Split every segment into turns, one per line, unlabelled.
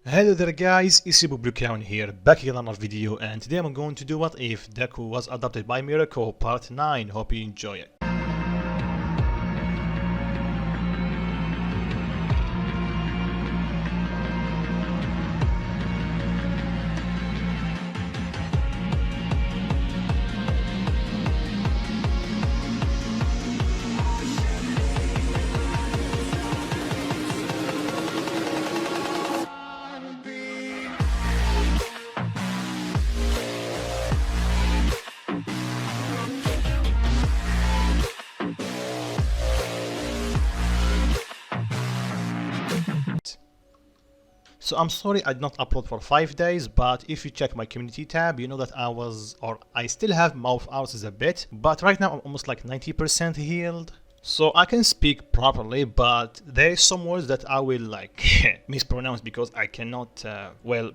Hello there guys, it's your boy Mirko here, back again on another video, and today I'm going to do what if Deku was adopted by Mirko part 9, hope you enjoy it. So I'm sorry I did not upload for 5 days, but if you check my community tab, you know that I still have mouth ulcers a bit, but right now I'm almost like 90% healed. So I can speak properly, but there is some words that I will like mispronounce because I cannot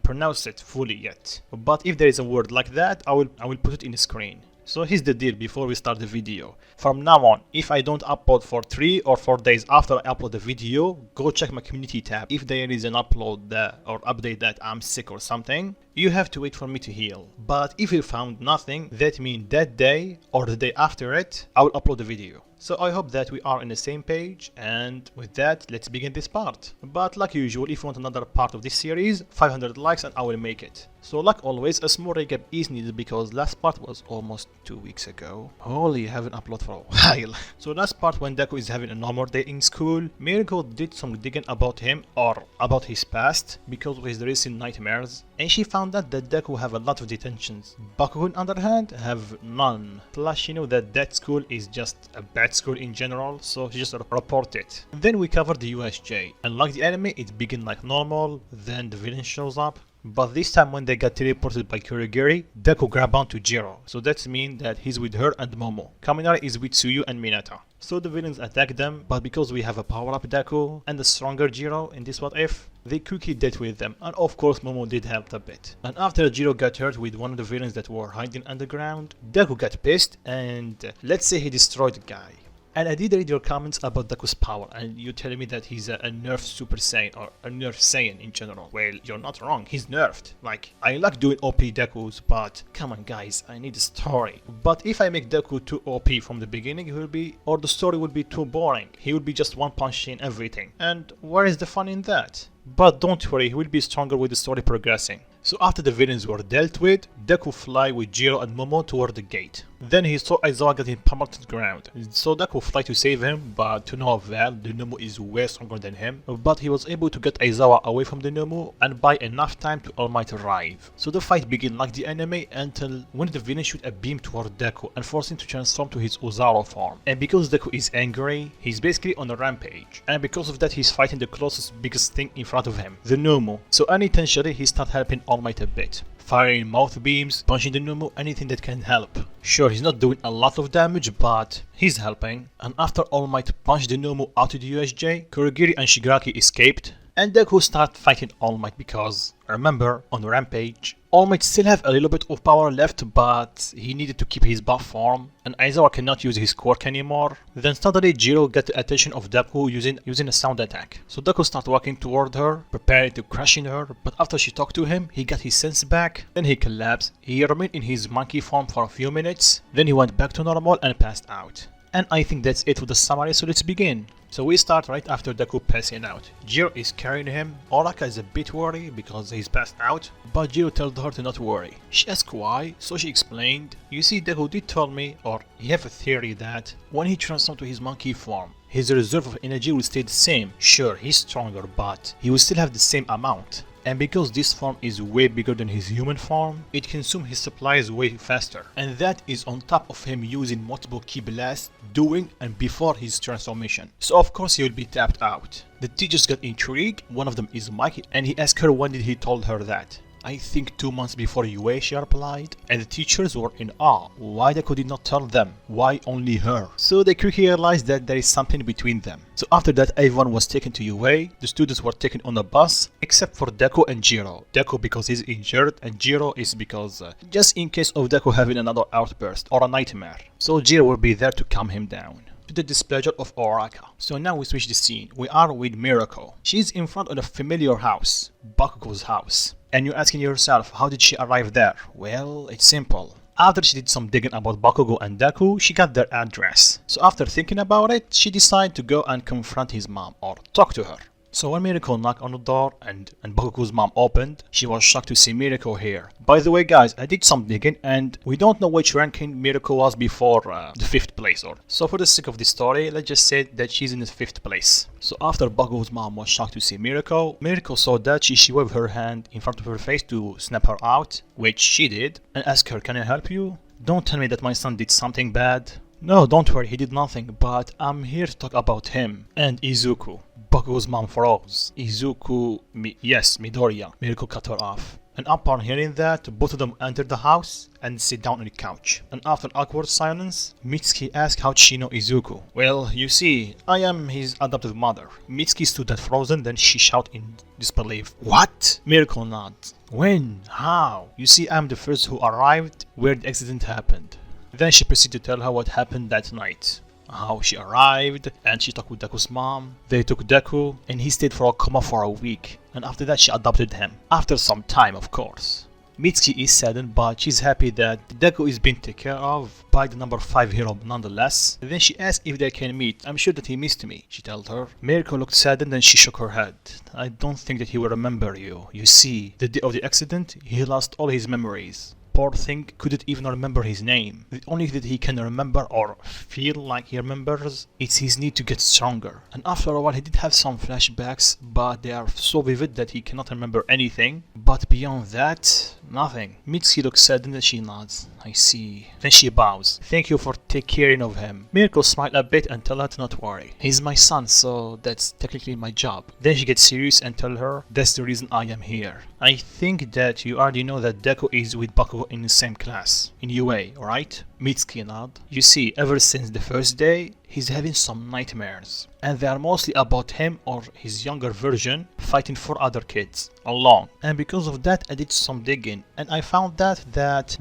pronounce it fully yet. But if there is a word like that, I will put it in the screen. So here's the deal before we start the video. From now on, if I don't upload for 3 or 4 days after I upload the video, go check my community tab. If there is an upload or update that I'm sick or something, you have to wait for me to heal. But if you found nothing, that means that day or the day after it, I will upload the video. So I hope that we are on the same page, and with that, let's begin this part. But like usual, if you want another part of this series, 500 likes and I will make it. So like always, a small recap is needed because last part was almost 2 weeks ago. Holy, I haven't uploaded for a while. So last part, when Deku is having a normal day in school, Mirko did some digging about him or about his past because of his recent nightmares, and she found out that Deku have a lot of detentions. Bakugo on the other hand have none. Plus she knew that school is just a bad school in general, so she just reported it. Then we covered the USJ, and like the anime, it began like normal, then the villain shows up. But this time when they got teleported by Kurogiri, Deku grabbed onto Jiro, so that means that he's with her and Momo. Kaminari is with Tsuyu and Minata. So the villains attack them, but because we have a power-up Deku and a stronger Jiro in this what if, they quickly dealt with them, and of course Momo did help a bit. And after Jiro got hurt with one of the villains that were hiding underground, Deku got pissed and let's say he destroyed the guy. And I did read your comments about Deku's power, and you telling me that he's a nerfed Super Saiyan or a nerfed Saiyan in general. Well, you're not wrong, he's nerfed. Like, I like doing OP Dekus, but come on guys, I need a story. But if I make Deku too OP from the beginning, the story will be too boring. He will be just one punch in everything. And where is the fun in that? But don't worry, he will be stronger with the story progressing. So after the villains were dealt with, Deku fly with Jiro and Momo toward the gate. Then he saw Aizawa getting pummeled to the ground. So Deku fly to save him, but to no avail, the Nomu is way stronger than him. But he was able to get Aizawa away from the Nomu and buy enough time to All Might arrive. So the fight began like the anime until when the villain shoot a beam toward Deku and force him to transform to his Ozaru form. And because Deku is angry, he's basically on a rampage. And because of that, he's fighting the closest biggest thing in front of him, the Nomu. So unintentionally, he started helping All Might a bit. Firing mouth beams, punching the Nomu, anything that can help. Sure, he's not doing a lot of damage, but he's helping. And after All Might punched the Nomu out of the USJ, Kurogiri and Shigaraki escaped. And Deku started fighting All Might because, remember, on the rampage, All Might still have a little bit of power left, but he needed to keep his buff form, and Aizawa cannot use his quirk anymore. Then suddenly Jiro got the attention of Deku using a sound attack. So Deku started walking toward her, preparing to crush in her, but after she talked to him, he got his sense back, then he collapsed. He remained in his monkey form for a few minutes, then he went back to normal and passed out. And I think that's it for the summary, so let's begin. So we start right after Deku passing out. Jiro is carrying him. Oraka is a bit worried because he's passed out, but Jiro told her to not worry. She asked why, so she explained, you see, Deku did tell me, or he have a theory that when he transforms to his monkey form, his reserve of energy will stay the same. Sure, he's stronger, but he will still have the same amount. And because this form is way bigger than his human form, it consumes his supplies way faster. And that is on top of him using multiple ki blasts during and before his transformation. So of course he will be tapped out. The teachers got intrigued, one of them is Mikey, and he asked her when did he told her that. I think 2 months before UA, she replied, and the teachers were in awe. Why Deku did not tell them? Why only her? So they quickly realized that there is something between them. So after that, everyone was taken to UA, the students were taken on a bus, except for Deku and Jiro. Deku because he's injured, and Jiro is because just in case of Deku having another outburst or a nightmare. So Jiro will be there to calm him down. to the displeasure of Oraka. So now we switch the scene. We are with Mirko. She's in front of a familiar house, Bakugo's house. And you're asking yourself, how did she arrive there? Well, it's simple. After she did some digging about Bakugo and Deku, she got their address. So after thinking about it, she decided to go and confront his mom or talk to her. So when Mirko knocked on the door and Bakugo's mom opened, she was shocked to see Mirko here. By the way guys, I did some digging and we don't know which ranking Mirko was before the 5th place. So for the sake of the story, let's just say that she's in the 5th place. So after Bakugo's mom was shocked to see Mirko saw that she waved her hand in front of her face to snap her out, which she did, and asked her, can I help you? Don't tell me that my son did something bad. No, don't worry, he did nothing, but I'm here to talk about him and Izuku. Bakugo's mom froze. Midoriya. Mirko cut her off. And upon hearing that, both of them entered the house and sit down on the couch. And after awkward silence, Mitsuki asked how she know Izuku. Well, you see, I am his adoptive mother. Mitsuki stood there frozen, then she shouted in disbelief. What? Mirko nodded. When? How? You see, I'm the first who arrived where the accident happened. Then she proceeded to tell her what happened that night. How she arrived, and she talked with Deku's mom. They took Deku, and he stayed for a coma for a week. And after that, she adopted him. After some time, of course. Mitsuki is saddened, but she's happy that Deku is being taken care of by the number 5 hero nonetheless. And then she asked if they can meet. I'm sure that he missed me, she told her. Mirko looked saddened and she shook her head. I don't think that he will remember you. You see, the day of the accident, he lost all his memories. Poor thing couldn't even remember his name. The only thing that he can remember or feel like he remembers is his need to get stronger. And after a while he did have some flashbacks, but they are so vivid that he cannot remember anything. But beyond that, nothing. Mitsuki looks sad and then she nods. I see. Then she bows. Thank you for taking care of him. Mirko smiled a bit and tell her to not worry. He's my son, so that's technically my job. Then she gets serious and tell her that's the reason I am here. I think that you already know that Deku is with Bakugo in the same class, in UA, right? Mitsuki nod. You see, ever since the first day, he's having some nightmares. And they are mostly about him or his younger version fighting for other kids alone. And because of that I did some digging and I found that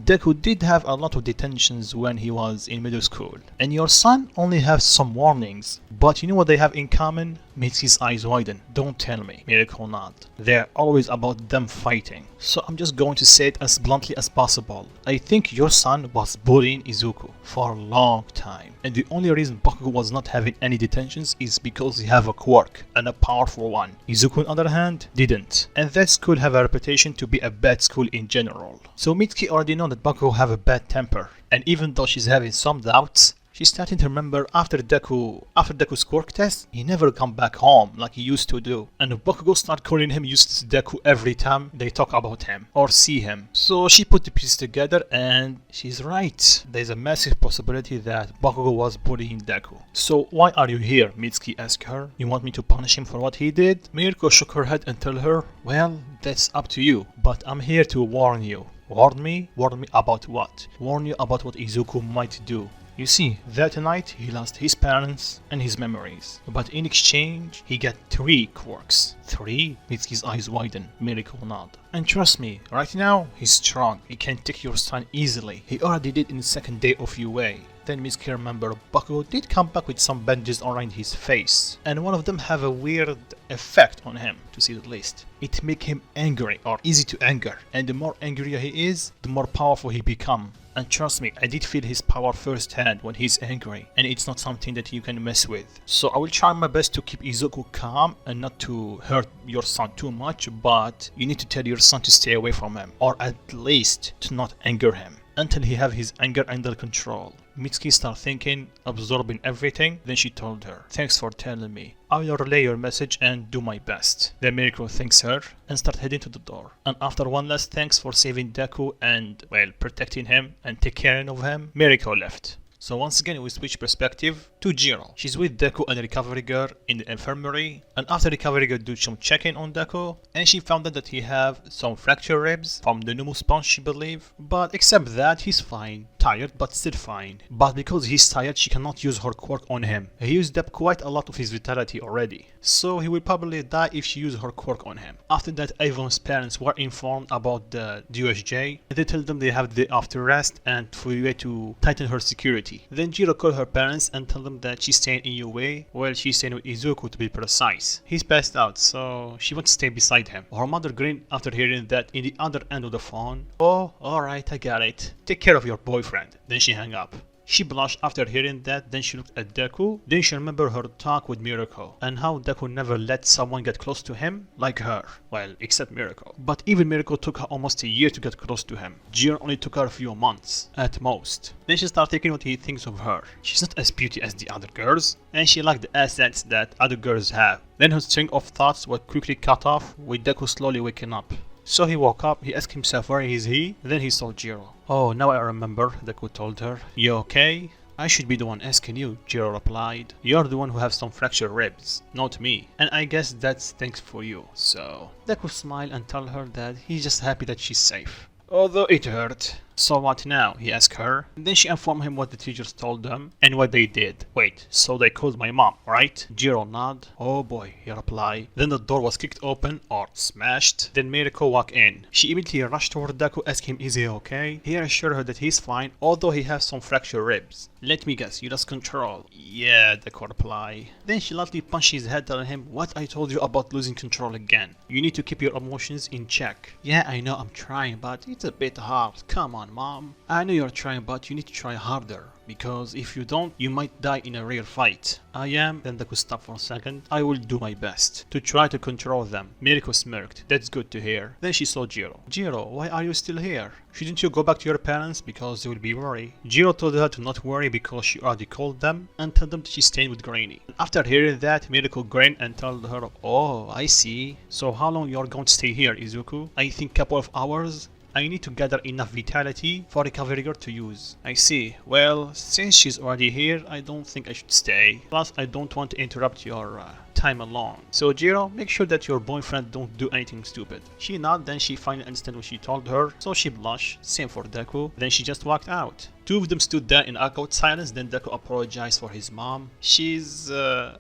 Deku did have a lot of detentions when he was in middle school. And your son only has some warnings. But you know what they have in common? Mitsuki's eyes widen. Don't tell me. Mirko nod. They're always about them fighting. So I'm just going to say it as bluntly as possible. I think your son was bullying Izuku for a long time. And the only reason Bakugo was not having any detentions is because he have a quirk, and a powerful one. Izuku on the other hand didn't, and that school have a reputation to be a bad school in general. So Mitsuki already know that Bakugo have a bad temper, and even though she's having some doubts, she's starting to remember after Deku's quirk test, he never come back home like he used to do. And Bakugo start calling him useless Deku every time they talk about him or see him. So she put the pieces together and she's right. There's a massive possibility that Bakugo was bullying Deku. So why are you here? Mitsuki asked her. You want me to punish him for what he did? Mirko shook her head and told her, well, that's up to you, but I'm here to warn you. Warn me? Warn me about what? Warn you about what Izuku might do. You see, that night he lost his parents and his memories, but in exchange he got 3 quirks. 3? Mitsuki's eyes widen. Mirko nod. And trust me, right now he's strong. He can take your son easily. He already did in the 2nd day of UA. Then Mitsuki remembered Bakugo did come back with some bandages around his face, and one of them have a weird effect on him, to say the least. It make him angry or easy to anger, and the more angry he is, the more powerful he become. And trust me, I did feel his power firsthand when he's angry, and it's not something that you can mess with. So I will try my best to keep Izuku calm and not to hurt your son too much, but you need to tell your son to stay away from him, or at least to not anger him, until he have his anger under control. Mitsuki started thinking, absorbing everything, then she told her, thanks for telling me. I will relay your message and do my best. Then Mirko thanks her and start heading to the door. And after one last thanks for saving Deku and, well, protecting him and taking care of him, Mirko left. So once again we switch perspective to Jiro. She's with Deku and the recovery girl in the infirmary, and after the recovery girl do some checking on Deku, and she found out that he have some fractured ribs from the pneumo sponge, she believe, but except that he's fine. tired, but still fine. But because he's tired, she cannot use her quirk on him. He used up quite a lot of his vitality already, so he will probably die if she uses her quirk on him. After that, Avon's parents were informed about the DOSJ. They told them they have the day off to rest and for a way to tighten her security. Then Jiro called her parents and told them that she's staying in UA, while she's staying with Izuku to be precise. He's passed out, so she wants to stay beside him. Her mother grinned after hearing that in the other end of the phone. Oh, alright, I got it. Take care of your boyfriend. Then she hung up. She blushed after hearing that, then she looked at Deku. Then she remembered her talk with Mirko and how Deku never let someone get close to him like her. Well, except Mirko. But even Mirko took her almost a year to get close to him. Jiren only took her a few months, at most. Then she started thinking what he thinks of her. She's not as beauty as the other girls, and she liked the assets that other girls have. Then her string of thoughts were quickly cut off, with Deku slowly waking up. So he woke up, he asked himself where is he, then he saw Jiro. Oh, now I remember, Deku told her. You okay? I should be the one asking you, Jiro replied. You're the one who have some fractured ribs, not me. And I guess that's thanks for you, so... Deku smiled and told her that he's just happy that she's safe. Although it hurt. So what now? He asked her. And then she informed him what the teachers told them and what they did. Wait, so they called my mom, right? Jiro nodded. Oh boy, he replied. Then the door was kicked open or smashed. Then Mirko walked in. She immediately rushed toward Deku, asking him, is he okay? He assured her that he's fine, although he has some fractured ribs. Let me guess, you lost control. Yeah, Deku replied. Then she lightly punched his head, telling him, what I told you about losing control again. You need to keep your emotions in check. Yeah, I know I'm trying, but it's a bit hard. Come on, Mom. I know you're trying, but you need to try harder. Because if you don't, you might die in a real fight. I am. Then Deku stopped for a second. I will do my best to try to control them. Mirko smirked. That's good to hear. Then she saw Jiro. Jiro, why are you still here? Shouldn't you go back to your parents because they will be worried? Jiro told her to not worry because she already called them and told them that she's staying with Granny. After hearing that, Mirko grinned and told her, oh, I see. So how long you're going to stay here, Izuku? I think couple of hours. I need to gather enough vitality for recovery girl to use. I see. Well, since she's already here, I don't think I should stay. Plus, I don't want to interrupt your time alone. So Jiro, make sure that your boyfriend don't do anything stupid. She nodded, then she finally understood what she told her, so she blushed. Same for Deku. Then she just walked out. Two of them stood there in awkward silence, then Deku apologized for his mom.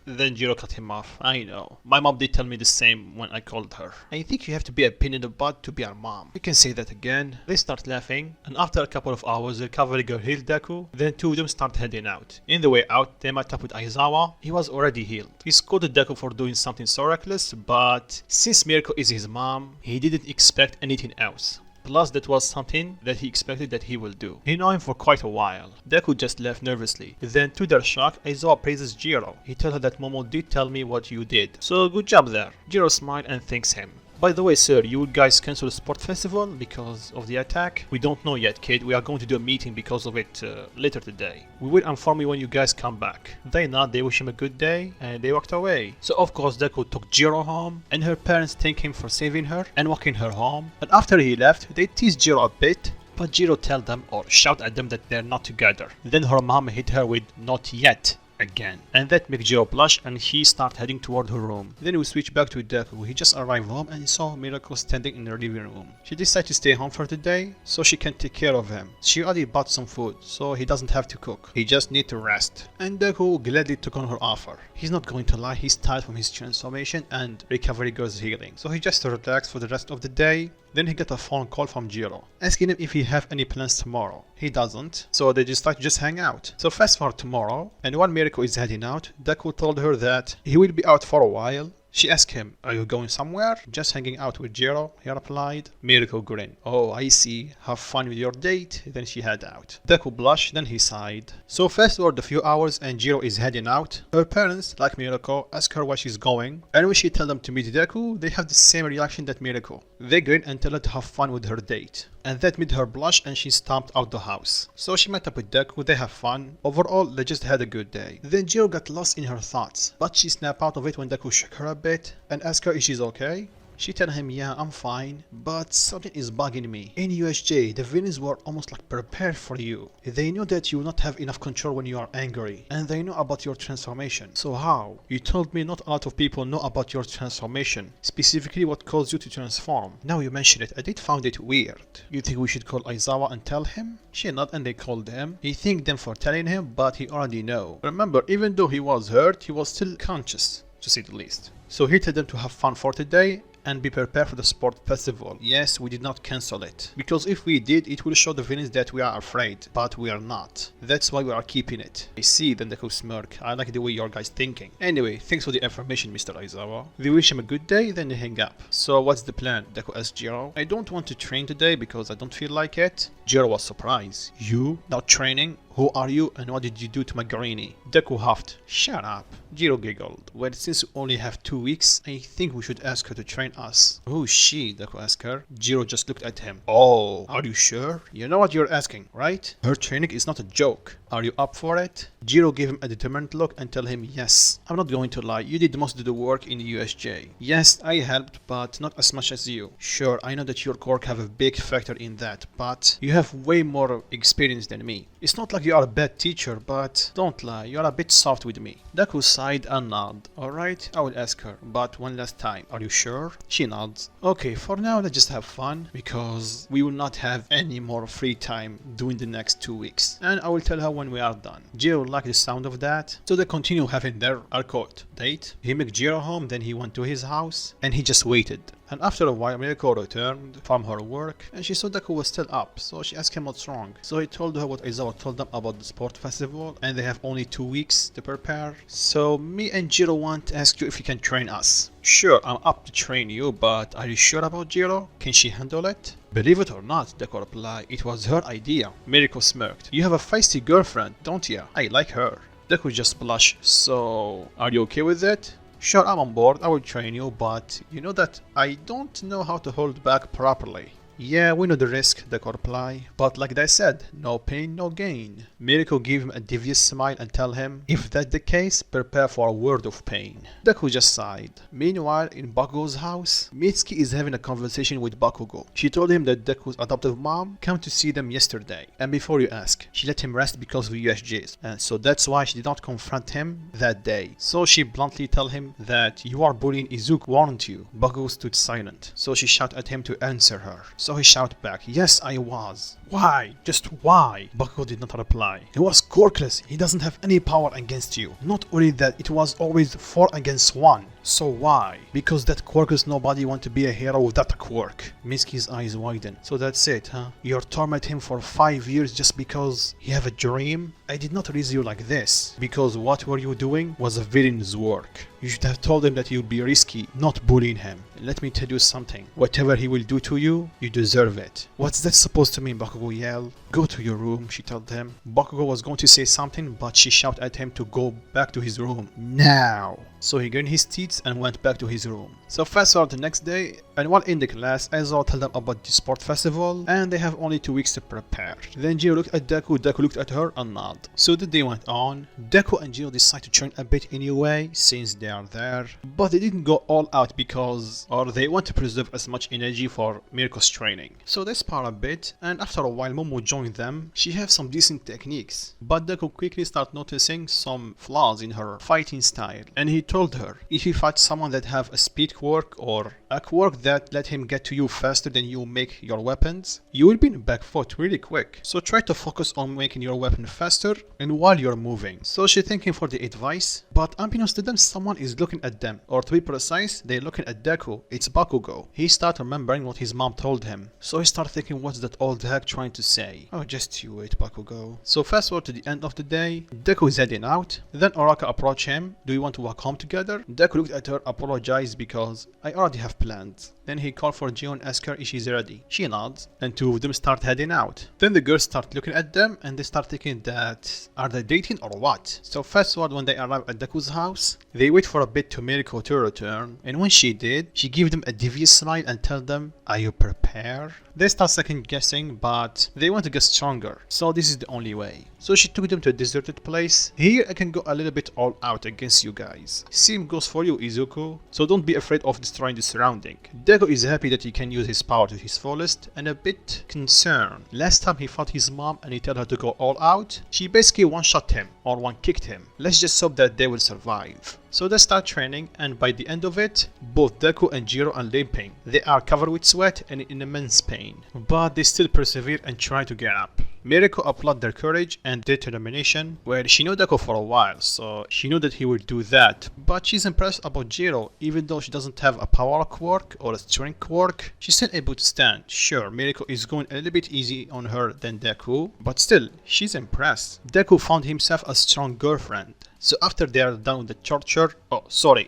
Then Jiro cut him off. I know. My mom did tell me the same when I called her. I think you have to be a pin in the butt to be our mom. You can say that again. They start laughing, and after a couple of hours, the recovery girl healed Deku. Then two of them start heading out. In the way out, they met up with Aizawa. He was already healed. He scolded Deku for doing something so reckless, but since Mirko is his mom, he didn't expect anything else. Plus, that was something that he expected that he will do. He knew him for quite a while. Deku just left nervously. Then, to their shock, Aizawa praises Jiro. He told her that Momo did tell me what you did. So, good job there. Jiro smiled and thanks him. By the way, sir, you guys cancel the sport festival because of the attack? We don't know yet, kid. We are going to do a meeting because of it later today. We will inform you when you guys come back. They nod, they wish him a good day, and they walked away. So of course Deku took Jiro home, and her parents thanked him for saving her and walking her home. And after he left, they teased Jiro a bit, but Jiro tell them or shout at them that they're not together. Then her mom hit her with not yet again, and that made Jiro blush, and she started heading toward her room. Then we switch back to Deku. He just arrived home and saw Mirko standing in the living room. She decided to stay home for today so she can take care of him. She already bought some food, so he doesn't have to cook. He just needs to rest. And Deku gladly took on her offer. He's not going to lie, he's tired from his transformation and recovery girl's healing, so he just relaxed for the rest of the day. Then he got a phone call from Jiro, asking him if he have any plans tomorrow. He doesn't, so they decide to just hang out. So fast forward tomorrow, and while Mirko is heading out, Deku told her that he will be out for a while. She asked him, are you going somewhere? Just hanging out with Jiro, he replied. Mirko grinned. Oh, I see. Have fun with your date. Then she head out. Deku blushed, then he sighed. So fast forward a few hours and Jiro is heading out. Her parents, like Mirko, ask her where she's going. And when she tells them to meet Deku, they have the same reaction that Mirko. They grin and tell her to have fun with her date. And that made her blush and she stomped out the house. So she met up with Deku, they have fun. Overall, they just had a good day. Then Jiro got lost in her thoughts, but she snapped out of it when Deku shook her a bit and asked her if she's okay. She tell him, yeah, I'm fine, but something is bugging me. In USJ, the villains were almost like prepared for you. They know that you will not have enough control when you are angry, and they know about your transformation. So how? You told me not a lot of people know about your transformation, specifically what caused you to transform. Now you mention it, I did find it weird. You think we should call Aizawa and tell him? She nodded and they called him. He thanked them for telling him, but he already know. Remember, even though he was hurt, he was still conscious, to say the least. So he told them to have fun for today and be prepared for the sport festival. Yes, we did not cancel it, because if we did, it will show the villains that we are afraid, but we are not. That's why we are keeping it. I see, then Deku smirk. I like the way your guys thinking. Anyway, thanks for the information, Mr. Aizawa. They wish him a good day, then they hang up. So what's the plan? Deku asked Jiro. I don't want to train today because I don't feel like it. Jiro was surprised. You? Not training? Who are you and what did you do to Magarini? Deku huffed. Shut up. Jiro giggled. Well, since we only have 2 weeks, I think we should ask her to train us. Who's she? Deku asked her. Jiro just looked at him. Oh, are you sure? You know what you're asking, right? Her training is not a joke. Are you up for it? Jiro gave him a determined look and told him, yes. I'm not going to lie, you did most of the work in the USJ. Yes, I helped, but not as much as you. Sure, I know that your quirk have a big factor in that, but you have way more experience than me. It's not like you are a bad teacher, but don't lie, you are a bit soft with me. Deku sighed and nodded. Alright, I will ask her, but one last time. Are you sure? She nods. Okay, for now let's just have fun, because we will not have any more free time during the next 2 weeks. And I will tell her when we are done. Jiro liked the sound of that, so they continue having their arcade date. He made Jiro home, then he went to his house, and he just waited. And after a while, Mirko returned from her work, and she saw Deku was still up, so she asked him what's wrong. So he told her what Aizawa told them about the sport festival, and they have only 2 weeks to prepare. So me and Jiro want to ask you if you can train us. Sure, I'm up to train you, but are you sure about Jiro? Can she handle it? Believe it or not, Deku replied, it was her idea. Mirko smirked. You have a feisty girlfriend, don't you? I like her. Deku just blushed. So, are you okay with it? Sure, I'm on board, I will train you, but you know that I don't know how to hold back properly. Yeah, we know the risk, Deku replied, but like I said, no pain, no gain. Mirko gave him a devious smile and tell him, if that's the case, prepare for a word of pain. Deku just sighed. Meanwhile, in Bakugo's house, Mitsuki is having a conversation with Bakugo. She told him that Deku's adoptive mom came to see them yesterday, and before you ask, she let him rest because of USJs, and so that's why she did not confront him that day. So she bluntly told him that you are bullying Izuku, weren't you? Bakugo stood silent, so she shouted at him to answer her. So he shouted back, yes, I was. Why? Just why? Bakugo did not reply. He was quirkless. He doesn't have any power against you. Not only that, it was always 4 against 1. So why? Because that quirkless nobody want to be a hero without a quirk. Mitsuki's eyes widened. So that's it, huh? You're tormenting him for 5 years just because he have a dream? I did not raise you like this. Because what were you doing was a villain's work. You should have told him that you'd be risky, not bullying him. Let me tell you something. Whatever he will do to you, you deserve it. What's that supposed to mean? Bakugo yelled. Go to your room, she told him. Bakugo was going to say something, but she shouted at him to go back to his room. Now! So he grinned his teeth and went back to his room. So fast forward the next day, and while in the class, Aizawa told them about the sport festival, and they have only 2 weeks to prepare. Then Jiro looked at Deku, Deku looked at her and nodded. So the day went on. Deku and Jiro decided to train a bit anyway, since they are there. But they didn't go all out because, or they want to preserve as much energy for Mirko's training. So they spar a bit, and after a while Momo joined them. She has some decent techniques, but Deku quickly started noticing some flaws in her fighting style, and he told her, if you fight someone that have a speed quirk or a quirk that let him get to you faster than you make your weapons, you will be in back foot really quick. So try to focus on making your weapon faster and while you're moving. So she's thanking for the advice, but unbeknownst to them, someone is looking at them, or to be precise, they're looking at Deku. It's Bakugo. He started remembering what his mom told him, so he started thinking, what's that old hack trying to say? Oh, just you wait, Bakugo. So fast forward to the end of the day, Deku is heading out, then Oraka approached him. Do you want to walk home together? Deku looked at her, apologized because I already have plans. Then he called for Jiro and asked her if she's ready. She nods, and two of them start heading out. Then the girls start looking at them and they start thinking that are they dating or what? So fast forward when they arrive at Deku's house, they wait for a bit to Mirko to return, and when she did, she gave them a devious smile and tell them, are you prepared? They start second guessing, but they want to get stronger, so this is the only way. So she took them to a deserted place. Here I can go a little bit all out against you guys. Same goes for you, Izuku, so don't be afraid of destroying the surrounding. Deku is happy that he can use his power to his fullest and a bit concerned. Last time he fought his mom and he told her to go all out, she basically one-shot him or one-kicked him. Let's just hope that they will survive. So they start training, and by the end of it, both Deku and Jiro are limping. They are covered with sweat and in immense pain, but they still persevere and try to get up. Mirko applauded their courage and determination. Well, she knew Deku for a while, so she knew that he would do that, but she's impressed about Jiro. Even though she doesn't have a power quirk or a strength quirk, she's still able to stand. Sure, Mirko is going a little bit easy on her than Deku, but still, she's impressed. Deku found himself a strong girlfriend. So after they are done with the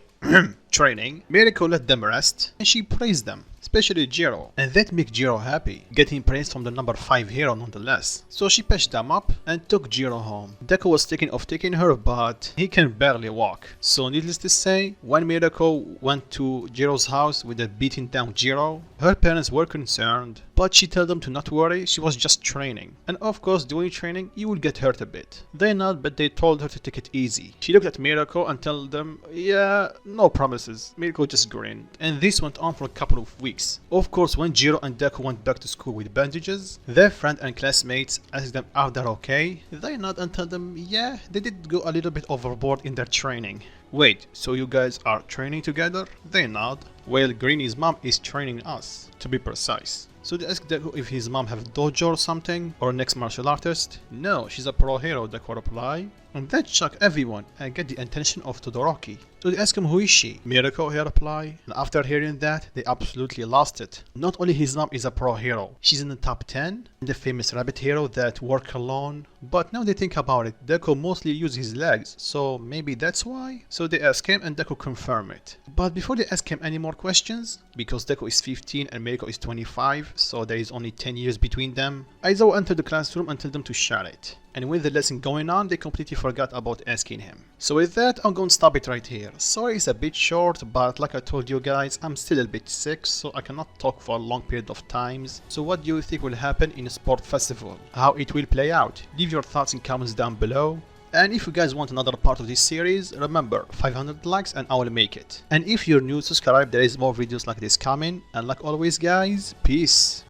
training, Mirko let them rest and she praised them, especially Jiro, and that made Jiro happy, getting praise from the number 5 hero nonetheless. So she patched them up and took Jiro home. Deku was thinking of taking her, but he can barely walk. So needless to say, when Mirko went to Jiro's house with a beaten down Jiro, her parents were concerned, but she told them to not worry, she was just training. And of course, during training, you will get hurt a bit. They nod, but they told her to take it easy. She looked at Mirko and told them, yeah, no promises. Mirko just grinned. And this went on for a couple of weeks. Of course, when Jiro and Deku went back to school with bandages, their friend and classmates asked them if they're okay. They nod and tell them, yeah, they did go a little bit overboard in their training. Wait, so you guys are training together? They nod. Well, Greeny's mom is training us, to be precise. So they asked Deku if his mom have a dojo or something, or a next martial artist. No, she's a pro hero, Deku replied. And that shocked everyone and get the attention of Todoroki. So they asked him who is she? Mirko, he replied. And after hearing that, they absolutely lost it. Not only his mom is a pro hero, she's in the top 10, the famous rabbit hero that work alone. But now they think about it, Deku mostly uses his legs, so maybe that's why? So they ask him and Deku confirm it. But before they ask him any more questions, because Deku is 15 and Mirko is 25, so there is only 10 years between them, Aizawa entered the classroom and told them to shut it. And with the lesson going on, they completely forgot about asking him. So with that, I'm going to stop it right here. Sorry it's a bit short, but like I told you guys, I'm still a bit sick, so I cannot talk for a long period of times. So what do you think will happen in a sport festival? How it will play out? Leave your thoughts in comments down below. And if you guys want another part of this series, remember 500 likes and I will make it. And if you're new, subscribe, there is more videos like this coming. And like always guys, peace.